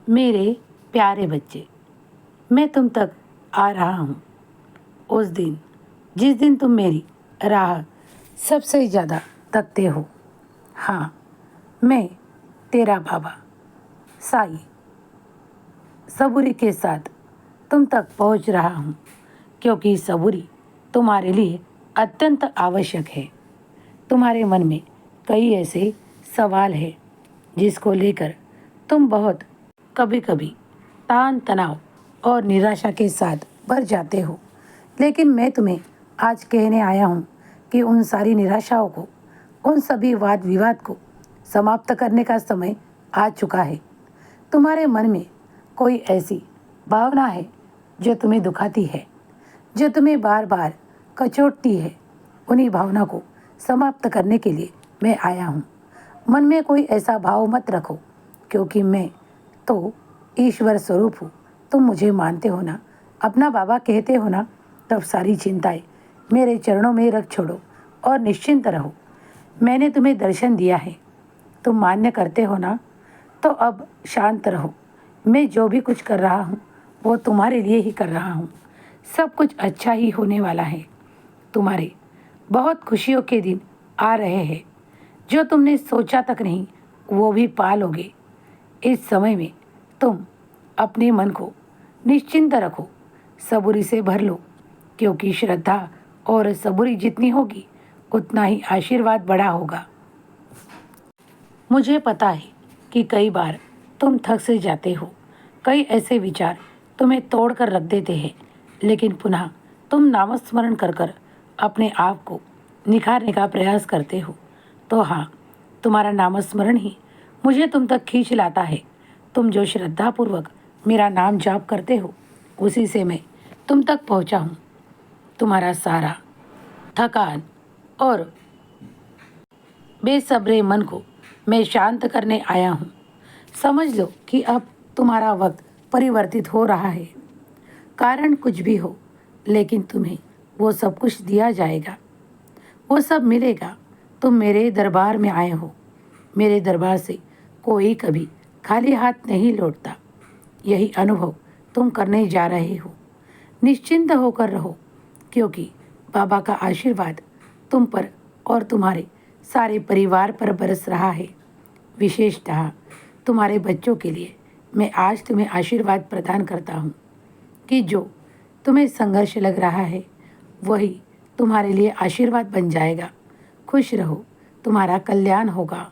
मेरे प्यारे बच्चे, मैं तुम तक आ रहा हूँ उस दिन जिस दिन तुम मेरी राह सबसे ज़्यादा तकते हो। हाँ, मैं तेरा बाबा साई सबूरी के साथ तुम तक पहुँच रहा हूँ, क्योंकि सबूरी तुम्हारे लिए अत्यंत आवश्यक है। तुम्हारे मन में कई ऐसे सवाल हैं जिसको लेकर तुम बहुत कभी कभी तान तनाव और निराशा के साथ भर जाते हो। लेकिन मैं तुम्हें आज कहने आया हूँ कि उन सारी निराशाओं को, उन सभी वाद विवाद को समाप्त करने का समय आ चुका है। तुम्हारे मन में कोई ऐसी भावना है जो तुम्हें दुखाती है, जो तुम्हें बार बार कचोटती है। उन्हीं भावना को समाप्त करने के लिए मैं आया हूँ। मन में कोई ऐसा भाव मत रखो, क्योंकि मैं तो ईश्वर स्वरूप हूँ। तुम मुझे मानते हो ना, अपना बाबा कहते हो ना, तब सारी चिंताएं मेरे चरणों में रख छोड़ो और निश्चिंत रहो। मैंने तुम्हें दर्शन दिया है, तुम मान्य करते हो ना, तो अब शांत रहो। मैं जो भी कुछ कर रहा हूँ वो तुम्हारे लिए ही कर रहा हूँ। सब कुछ अच्छा ही होने वाला है। तुम्हारे बहुत खुशियों के दिन आ रहे हैं, जो तुमने सोचा तक नहीं वो भी पा लोगे। इस समय में तुम अपने मन को निश्चिंत रखो, सबूरी से भर लो, क्योंकि श्रद्धा और सबूरी जितनी होगी उतना ही आशीर्वाद बड़ा होगा। मुझे पता है कि कई बार तुम थक से जाते हो, कई ऐसे विचार तुम्हें तोड़ कर रख देते हैं, लेकिन पुनः तुम नामस्मरण कर कर अपने आप को निखारने का प्रयास करते हो। तो हाँ, तुम्हारा नामस्मरण ही मुझे तुम तक खींच लाता है। तुम जो श्रद्धापूर्वक मेरा नाम जाप करते हो, उसी से मैं तुम तक पहुंचा हूँ। तुम्हारा सारा थकान और बेसब्रे मन को मैं शांत करने आया हूँ। समझ लो कि अब तुम्हारा वक्त परिवर्तित हो रहा है। कारण कुछ भी हो, लेकिन तुम्हें वो सब कुछ दिया जाएगा, वो सब मिलेगा। तुम मेरे दरबार में आए हो। मेरे दरबार से कोई कभी खाली हाथ नहीं लौटता। यही अनुभव तुम करने जा रहे हो। निश्चिंत होकर रहो, क्योंकि बाबा का आशीर्वाद तुम पर और तुम्हारे सारे परिवार पर बरस रहा है। विशेषतः तुम्हारे बच्चों के लिए मैं आज तुम्हें आशीर्वाद प्रदान करता हूँ कि जो तुम्हें संघर्ष लग रहा है वही तुम्हारे लिए आशीर्वाद बन जाएगा। खुश रहो, तुम्हारा कल्याण होगा।